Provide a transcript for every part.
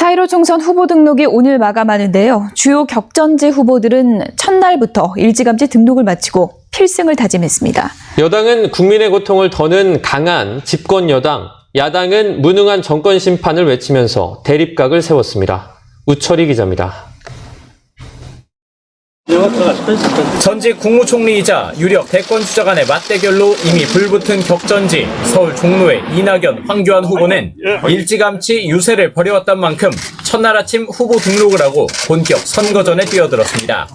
4.15 총선 후보 등록이 오늘 마감하는데요. 주요 격전지 후보들은 첫날부터 일찌감치 등록을 마치고 필승을 다짐했습니다. 여당은 국민의 고통을 더는 강한 집권 여당, 야당은 무능한 정권 심판을 외치면서 대립각을 세웠습니다. 우철희 기자입니다. 전직 국무총리이자 유력 대권주자 간의 맞대결로 이미 불붙은 격전지 서울 종로의 이낙연, 황교안 후보는 일찌감치 유세를 벌여왔던 만큼 첫날 아침 후보 등록을 하고 본격 선거전에 뛰어들었습니다.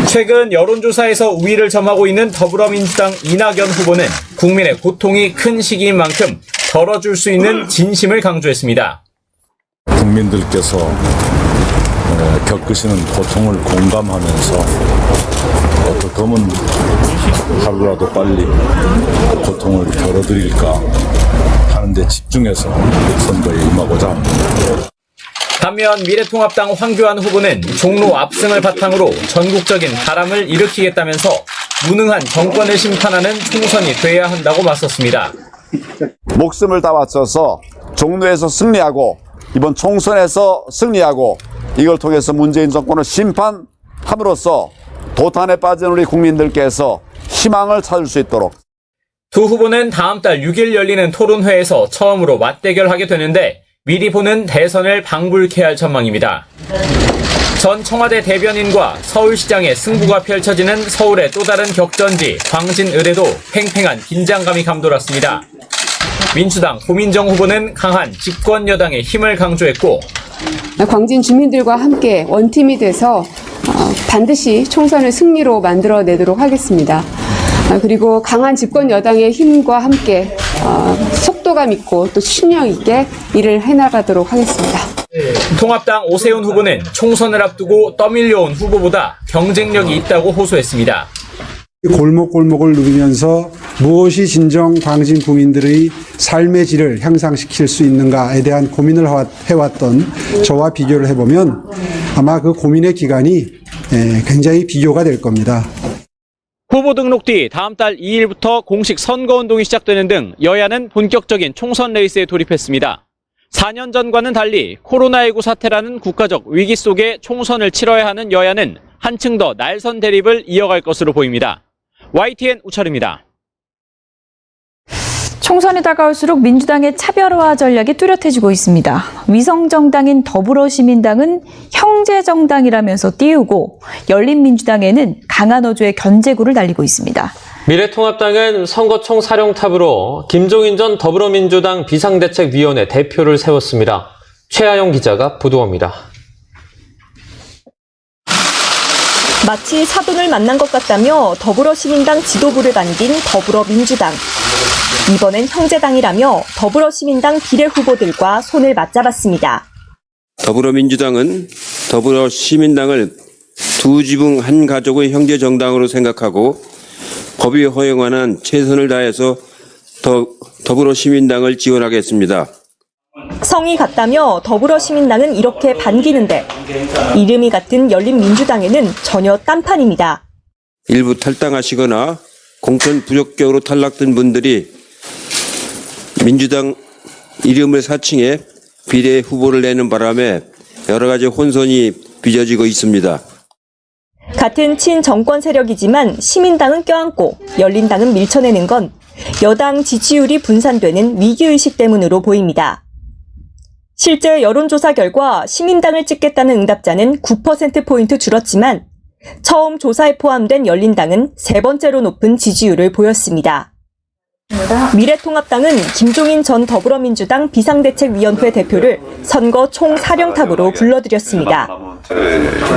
최근 여론조사에서 우위를 점하고 있는 더불어민주당 이낙연 후보는 국민의 고통이 큰 시기인 만큼 덜어줄 수 있는 진심을 강조했습니다. 국민들께서 겪으시는 고통을 공감하면서 어떻게 하면 하루라도 빨리 고통을 덜어드릴까 하는 데 집중해서 선거에 임하고자 합니다. 반면 미래통합당 황교안 후보는 종로 압승을 바탕으로 전국적인 바람을 일으키겠다면서 무능한 정권을 심판하는 총선이 돼야 한다고 맞섰습니다. 목숨을 다 바쳐서 종로에서 승리하고 이번 총선에서 승리하고 이걸 통해서 문재인 정권을 심판함으로써 도탄에 빠진 우리 국민들께서 희망을 찾을 수 있도록. 두 후보는 다음 달 6일 열리는 토론회에서 처음으로 맞대결하게 되는데 미리 보는 대선을 방불케 할 전망입니다. 전 청와대 대변인과 서울시장의 승부가 펼쳐지는 서울의 또 다른 격전지 광진을에도 팽팽한 긴장감이 감돌았습니다. 민주당 고민정 후보는 강한 집권 여당의 힘을 강조했고 광진 주민들과 함께 원팀이 돼서 반드시 총선을 승리로 만들어내도록 하겠습니다. 그리고 강한 집권 여당의 힘과 함께 속도감 있고 또 신력 있게 일을 해나가도록 하겠습니다. 통합당 오세훈 후보는 총선을 앞두고 떠밀려온 후보보다 경쟁력이 있다고 호소했습니다. 골목골목을 누비면서 무엇이 진정 광진 국민들의 삶의 질을 향상시킬 수 있는가에 대한 고민을 해왔던 저와 비교를 해보면 아마 그 고민의 기간이 굉장히 비교가 될 겁니다. 후보 등록 뒤 다음 달 2일부터 공식 선거운동이 시작되는 등 여야는 본격적인 총선 레이스에 돌입했습니다. 4년 전과는 달리 코로나19 사태라는 국가적 위기 속에 총선을 치러야 하는 여야는 한층 더 날선 대립을 이어갈 것으로 보입니다. YTN 우철입니다. 총선이 다가올수록 민주당의 차별화 전략이 뚜렷해지고 있습니다. 위성정당인 더불어시민당은 형제정당이라면서 띄우고 열린민주당에는 강한 어조의 견제구를 날리고 있습니다. 미래통합당은 선거총 사령탑으로 김종인 전 더불어민주당 비상대책위원회 대표를 세웠습니다. 최하영 기자가 보도합니다. 마치 사돈을 만난 것 같다며 더불어시민당 지도부를 반긴 더불어민주당. 이번엔 형제당이라며 더불어시민당 비례후보들과 손을 맞잡았습니다. 더불어민주당은 더불어시민당을 두 지붕 한 가족의 형제정당으로 생각하고 법이 허용하는 최선을 다해서 더불어시민당을 지원하겠습니다. 성이 같다며 더불어시민당은 이렇게 반기는데 이름이 같은 열린민주당에는 전혀 딴판입니다. 일부 탈당하시거나 공천 부적격으로 탈락된 분들이 민주당 이름을 사칭해 비례 후보를 내는 바람에 여러 가지 혼선이 빚어지고 있습니다. 같은 친정권 세력이지만 시민당은 껴안고 열린당은 밀쳐내는 건 여당 지지율이 분산되는 위기의식 때문으로 보입니다. 실제 여론조사 결과 시민당을 찍겠다는 응답자는 9%포인트 줄었지만 처음 조사에 포함된 열린당은 세 번째로 높은 지지율을 보였습니다. 미래통합당은 김종인 전 더불어민주당 비상대책위원회 대표를 선거 총사령탑으로 불러들였습니다.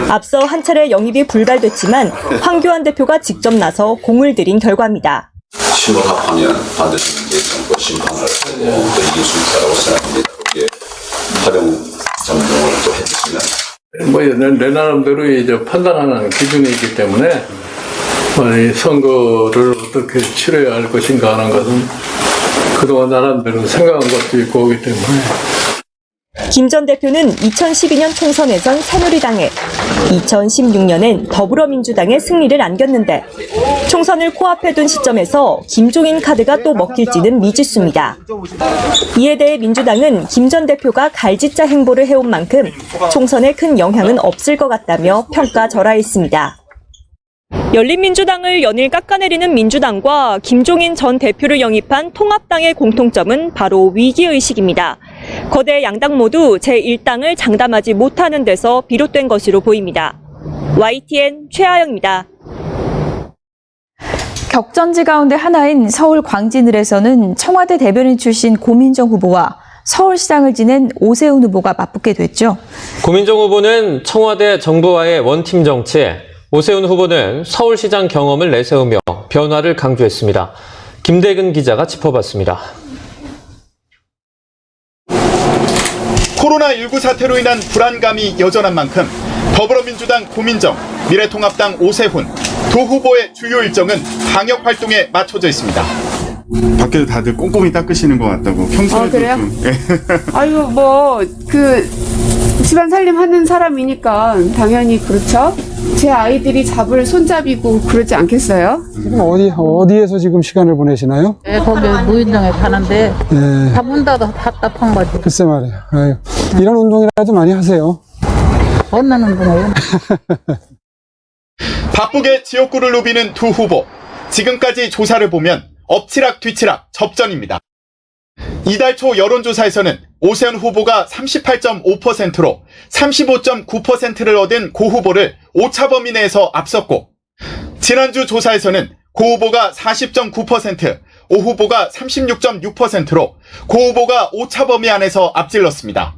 앞서 한 차례 영입이 불발됐지만 황교안 대표가 직접 나서 공을 들인 결과입니다. 심각하면 반드시 정권 심판을 하고 또 이길 수 있다고 생각합니다. 그게 활용 정동을 또 해주시면 내 나름대로 이제 판단하는 기준이 있기 때문에 선거를 어떻게 치러야 할 것인가 하는 것은 그동안 나름대로 생각한 것도 있고 하기 때문에. 김 전 대표는 2012년 총선에선 새누리당에, 2016년엔 더불어민주당의 승리를 안겼는데 총선을 코앞에 둔 시점에서 김종인 카드가 또 먹힐지는 미지수입니다. 이에 대해 민주당은 김 전 대표가 갈짓자 행보를 해온 만큼 총선에 큰 영향은 없을 것 같다며 평가절하했습니다. 열린민주당을 연일 깎아내리는 민주당과 김종인 전 대표를 영입한 통합당의 공통점은 바로 위기의식입니다. 거대 양당 모두 제1당을 장담하지 못하는 데서 비롯된 것으로 보입니다. YTN 최하영입니다. 격전지 가운데 하나인 서울 광진을에서는 청와대 대변인 출신 고민정 후보와 서울시장을 지낸 오세훈 후보가 맞붙게 됐죠. 고민정 후보는 청와대 정부와의 원팀 정치에, 오세훈 후보는 서울시장 경험을 내세우며 변화를 강조했습니다. 김대근 기자가 짚어봤습니다. 코로나19 사태로 인한 불안감이 여전한 만큼 더불어민주당 고민정, 미래통합당 오세훈 두 후보의 주요 일정은 방역 활동에 맞춰져 있습니다. 밖에서 다들 꼼꼼히 닦으시는 것 같다고 평소에도 그래요? 좀. 아유 집안 살림 하는 사람이니까 당연히 그렇죠. 제 아이들이 잡을 손잡이고 그러지 않겠어요? 지금 어디에서 지금 시간을 보내시나요? 네, 거기 무인정에 가는데 네. 다 문 닫아서 답답한 거지. 글쎄 말이에요. 아유, 이런 운동이라도 많이 하세요. 어떤 운동이에요? 바쁘게 지역구를 누비는 두 후보. 지금까지 조사를 보면 엎치락 뒤치락 접전입니다. 이달 초 여론조사에서는 오세훈 후보가 38.5%로 35.9%를 얻은 고 후보를 오차 범위 내에서 앞섰고, 지난주 조사에서는 고 후보가 40.9%, 오 후보가 36.6%로 고 후보가 오차 범위 안에서 앞질렀습니다.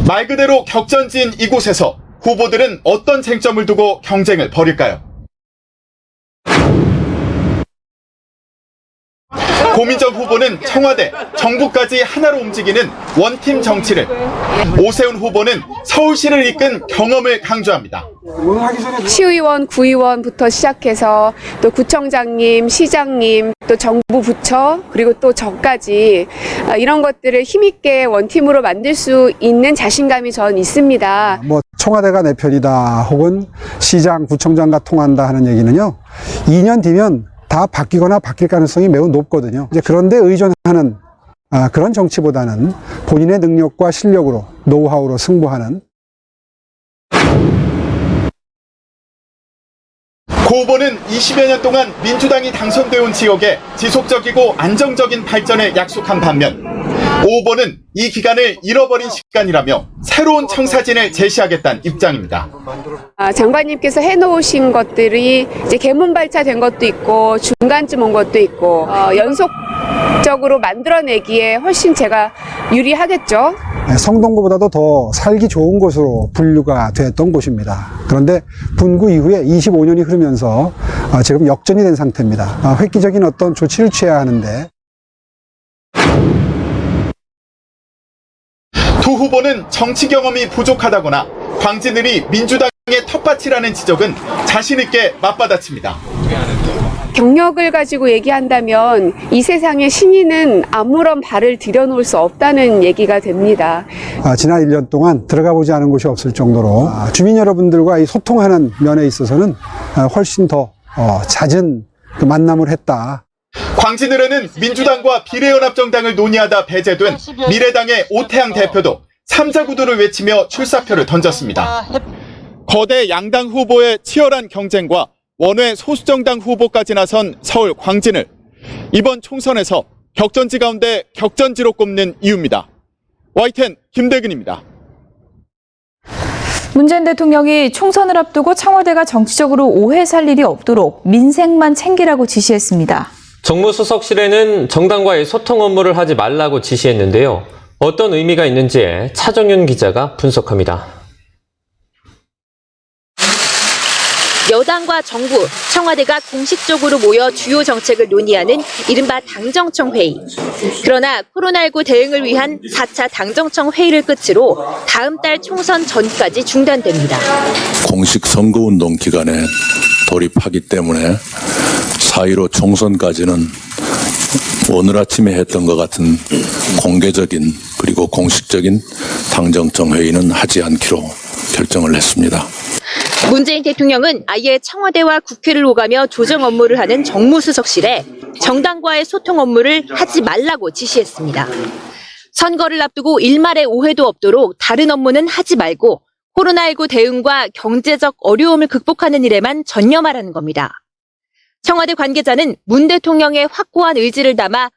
말 그대로 격전지인 이곳에서 후보들은 어떤 쟁점을 두고 경쟁을 벌일까요? 고민정 후보는 청와대, 정부까지 하나로 움직이는 원팀 정치를, 오세훈 후보는 서울시를 이끈 경험을 강조합니다. 시의원, 구의원부터 시작해서 또 구청장님, 시장님, 또 정부 부처, 그리고 또 저까지 이런 것들을 힘있게 원팀으로 만들 수 있는 자신감이 전 있습니다. 청와대가 내 편이다 혹은 시장, 구청장과 통한다 하는 얘기는요, 2년 뒤면 다 바뀌거나 바뀔 가능성이 매우 높거든요. 이제 그런데 의존하는 그런 정치보다는 본인의 능력과 실력으로, 노하우로 승부하는. 고 후보는 20여 년 동안 민주당이 당선되어 온 지역에 지속적이고 안정적인 발전을 약속한 반면, 오 후보는 이 기간을 잃어버린 시간이라며 새로운 청사진을 제시하겠다는 입장입니다. 장관님께서 해놓으신 것들이 이제 개문발차된 것도 있고 중간쯤 온 것도 있고 연속적으로 만들어내기에 훨씬 제가 유리하겠죠. 성동구보다도 더 살기 좋은 곳으로 분류가 됐던 곳입니다. 그런데 분구 이후에 25년이 흐르면서 지금 역전이 된 상태입니다. 획기적인 어떤 조치를 취해야 하는데, 두 후보는 정치 경험이 부족하다거나 광진을이 민주당의 텃밭이라는 지적은 자신 있게 맞받아칩니다. 경력을 가지고 얘기한다면 이 세상에 신인은 아무런 발을 들여놓을 수 없다는 얘기가 됩니다. 지난 1년 동안 들어가 보지 않은 곳이 없을 정도로 주민 여러분들과 이 소통하는 면에 있어서는 훨씬 더 잦은 그 만남을 했다. 광진을에는 민주당과 비례연합정당을 논의하다 배제된 미래당의 오태양 대표도 삼자구도를 외치며 출사표를 던졌습니다. 거대 양당 후보의 치열한 경쟁과 원외 소수정당 후보까지 나선 서울 광진을 이번 총선에서 격전지 가운데 격전지로 꼽는 이유입니다. YTN 김대근입니다. 문재인 대통령이 총선을 앞두고 청와대가 정치적으로 오해 살 일이 없도록 민생만 챙기라고 지시했습니다. 정무수석실에는 정당과의 소통 업무를 하지 말라고 지시했는데요. 어떤 의미가 있는지 차정윤 기자가 분석합니다. 여당과 정부, 청와대가 공식적으로 모여 주요 정책을 논의하는 이른바 당정청 회의. 그러나 코로나19 대응을 위한 4차 당정청 회의를 끝으로 다음 달 총선 전까지 중단됩니다. 공식 선거운동 기간에 돌입하기 때문에 4.15 총선까지는 오늘 아침에 했던 것 같은 공개적인 그리고 공식적인 당정청 회의는 하지 않기로 결정을 했습니다. 문재인 대통령은 아예 청와대와 국회를 오가며 조정 업무를 하는 정무수석실에 정당과의 소통 업무를 하지 말라고 지시했습니다. 선거를 앞두고 일말의 오해도 없도록 다른 업무는 하지 말고 코로나19 대응과 경제적 어려움을 극복하는 일에만 전념하라는 겁니다. 청와대 관계자는 문 대통령의 확고한 의지를 담아